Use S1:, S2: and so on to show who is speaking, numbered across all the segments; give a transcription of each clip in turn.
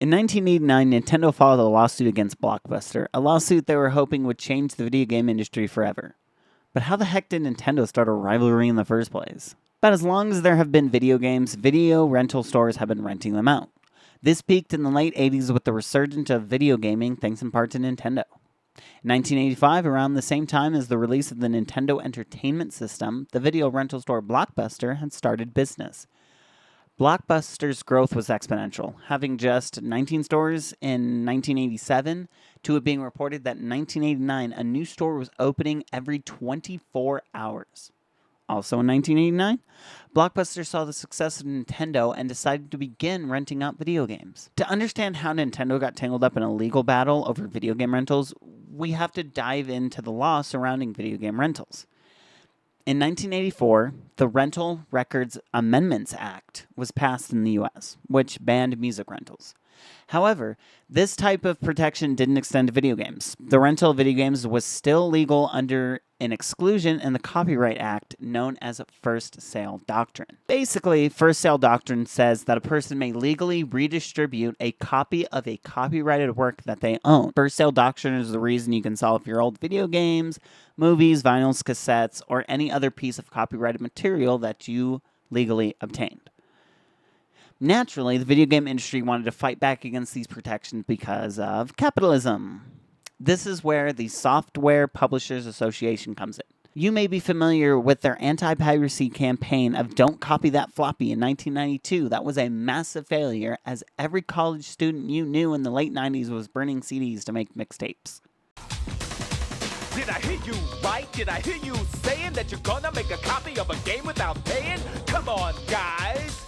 S1: In 1989, Nintendo filed a lawsuit against Blockbuster, a lawsuit they were hoping would change the video game industry forever. But how the heck did Nintendo start a rivalry in the first place? About as long as there have been video games, video rental stores have been renting them out. This peaked in the late 80s with the resurgence of video gaming thanks in part to Nintendo. In 1985, around the same time as the release of the Nintendo Entertainment System, the video rental store Blockbuster had started business. Blockbuster's growth was exponential, having just 19 stores in 1987 to it being reported that in 1989 a new store was opening every 24 hours. Also in 1989, Blockbuster saw the success of Nintendo and decided to begin renting out video games. To understand how Nintendo got tangled up in a legal battle over video game rentals, we have to dive into the law surrounding video game rentals. In 1984, the Rental Records Amendments Act was passed in the U.S., which banned music rentals. However, this type of protection didn't extend to video games. The rental of video games was still legal under an exclusion in the Copyright Act known as First Sale Doctrine. Basically, First Sale Doctrine says that a person may legally redistribute a copy of a copyrighted work that they own. First Sale Doctrine is the reason you can sell off your old video games, movies, vinyls, cassettes, or any other piece of copyrighted material that you legally obtained. Naturally, the video game industry wanted to fight back against these protections because of capitalism. This is where the Software Publishers Association comes in. You may be familiar with their anti-piracy campaign of Don't Copy That Floppy in 1992. That was a massive failure, as every college student you knew in the late 90s was burning CDs to make mixtapes.
S2: Did I hear you right? Did I hear you saying that you're gonna make a copy of a game without paying? Come on, guys!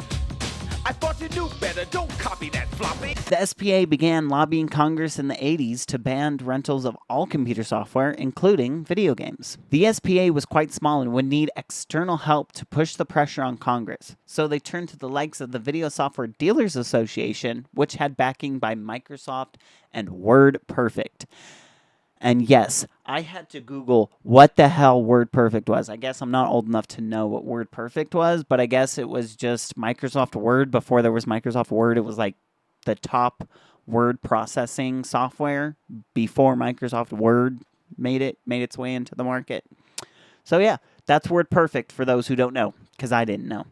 S2: I thought you knew better. Don't copy that floppy.
S1: The SPA began lobbying Congress in the 80s to ban rentals of all computer software, including video games. The SPA was quite small and would need external help to push the pressure on Congress, so they turned to the likes of the Video Software Dealers Association, which had backing by Microsoft and WordPerfect. And yes, I had to Google what the hell WordPerfect was. I guess I'm not old enough to know what WordPerfect was, but I guess it was just Microsoft Word before there was Microsoft Word. It was like the top word processing software before Microsoft Word made its way into the market. So yeah, that's WordPerfect for those who don't know, because I didn't know.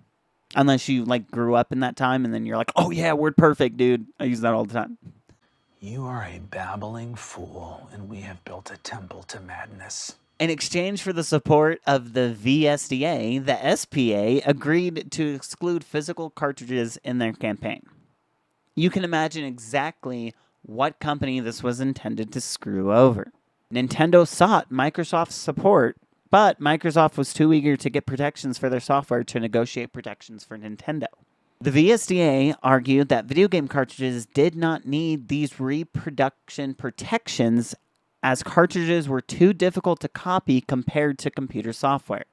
S1: Unless you like grew up in that time and then you're like, oh yeah, WordPerfect, dude. I use that all the time.
S3: You are a babbling fool, and we have built a temple to madness.
S1: In exchange for the support of the VSDA, the SPA agreed to exclude physical cartridges in their campaign. You can imagine exactly what company this was intended to screw over. Nintendo sought Microsoft's support, but Microsoft was too eager to get protections for their software to negotiate protections for Nintendo. The VSDA argued that video game cartridges did not need these reproduction protections as cartridges were too difficult to copy compared to computer software.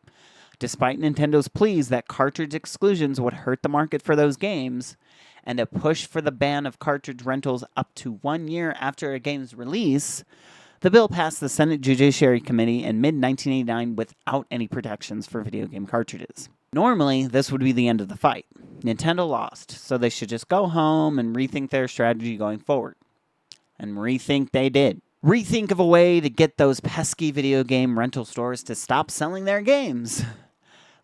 S1: Despite Nintendo's pleas that cartridge exclusions would hurt the market for those games, and a push for the ban of cartridge rentals up to 1 year after a game's release, the bill passed the Senate Judiciary Committee in mid-1989 without any protections for video game cartridges. Normally, this would be the end of the fight. Nintendo lost, so they should just go home and rethink their strategy going forward. And rethink they did. Rethink of a way to get those pesky video game rental stores to stop selling their games.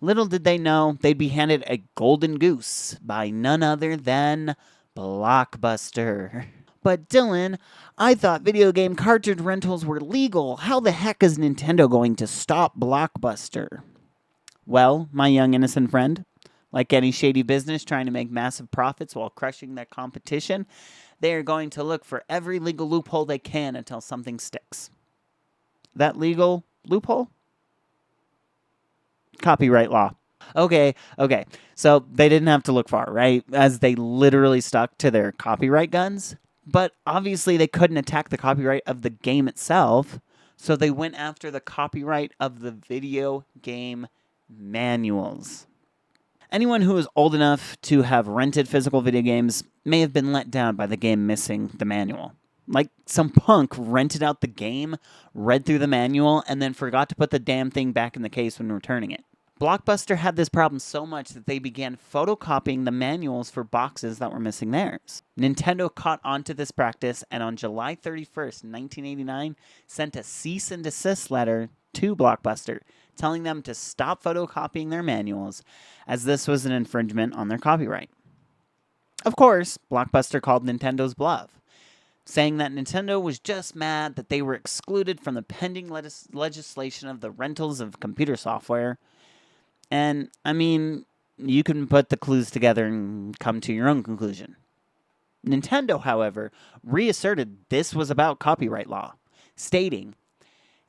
S1: Little did they know they'd be handed a golden goose by none other than Blockbuster. But Dylan, I thought video game cartridge rentals were legal. How the heck is Nintendo going to stop Blockbuster? Well, my young innocent friend, like any shady business trying to make massive profits while crushing their competition, they are going to look for every legal loophole they can until something sticks. That legal loophole? Copyright law. Okay, so they didn't have to look far, right? As they literally stuck to their copyright guns. But obviously they couldn't attack the copyright of the game itself, so they went after the copyright of the video game manuals. Anyone who is old enough to have rented physical video games may have been let down by the game missing the manual. Like some punk rented out the game, read through the manual, and then forgot to put the damn thing back in the case when returning it. Blockbuster had this problem so much that they began photocopying the manuals for boxes that were missing theirs. Nintendo caught on to this practice and on July 31st, 1989, sent a cease and desist letter to Blockbuster telling them to stop photocopying their manuals as this was an infringement on their copyright. Of course, Blockbuster called Nintendo's bluff, saying that Nintendo was just mad that they were excluded from the pending legislation of the rentals of computer software. And, I mean, you can put the clues together and come to your own conclusion. Nintendo, however, reasserted this was about copyright law, stating,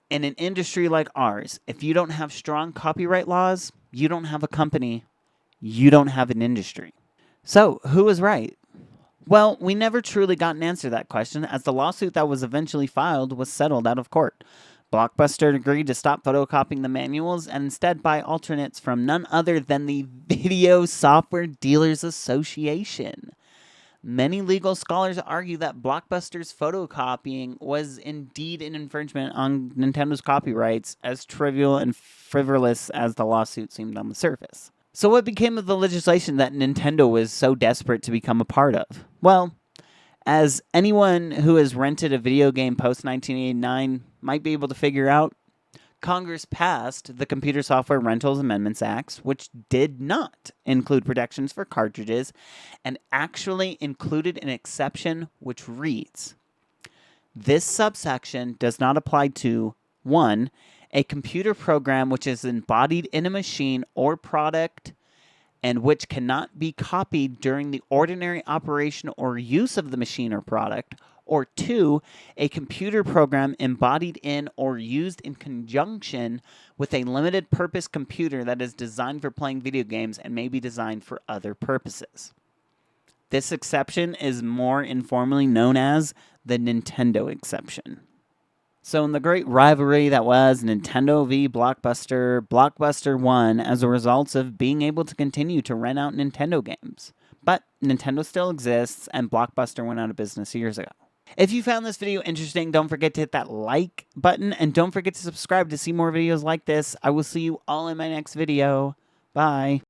S1: in an industry like ours, if you don't have strong copyright laws, you don't have a company, you don't have an industry. So, who was right? Well, we never truly got an answer to that question, as the lawsuit that was eventually filed was settled out of court. Blockbuster agreed to stop photocopying the manuals and instead buy alternates from none other than the Video Software Dealers Association. Many legal scholars argue that Blockbuster's photocopying was indeed an infringement on Nintendo's copyrights, as trivial and frivolous as the lawsuit seemed on the surface. So what became of the legislation that Nintendo was so desperate to become a part of? Well, as anyone who has rented a video game post-1989 might be able to figure out, Congress passed the Computer Software Rentals Amendments Act, which did not include protections for cartridges, and actually included an exception which reads, this subsection does not apply to 1. A computer program which is embodied in a machine or product and which cannot be copied during the ordinary operation or use of the machine or product, or 2, a computer program embodied in or used in conjunction with a limited purpose computer that is designed for playing video games and may be designed for other purposes. This exception is more informally known as the Nintendo exception. So in the great rivalry that was Nintendo v. Blockbuster, Blockbuster won as a result of being able to continue to rent out Nintendo games. But Nintendo still exists, and Blockbuster went out of business years ago. If you found this video interesting, don't forget to hit that like button, and don't forget to subscribe to see more videos like this. I will see you all in my next video. Bye.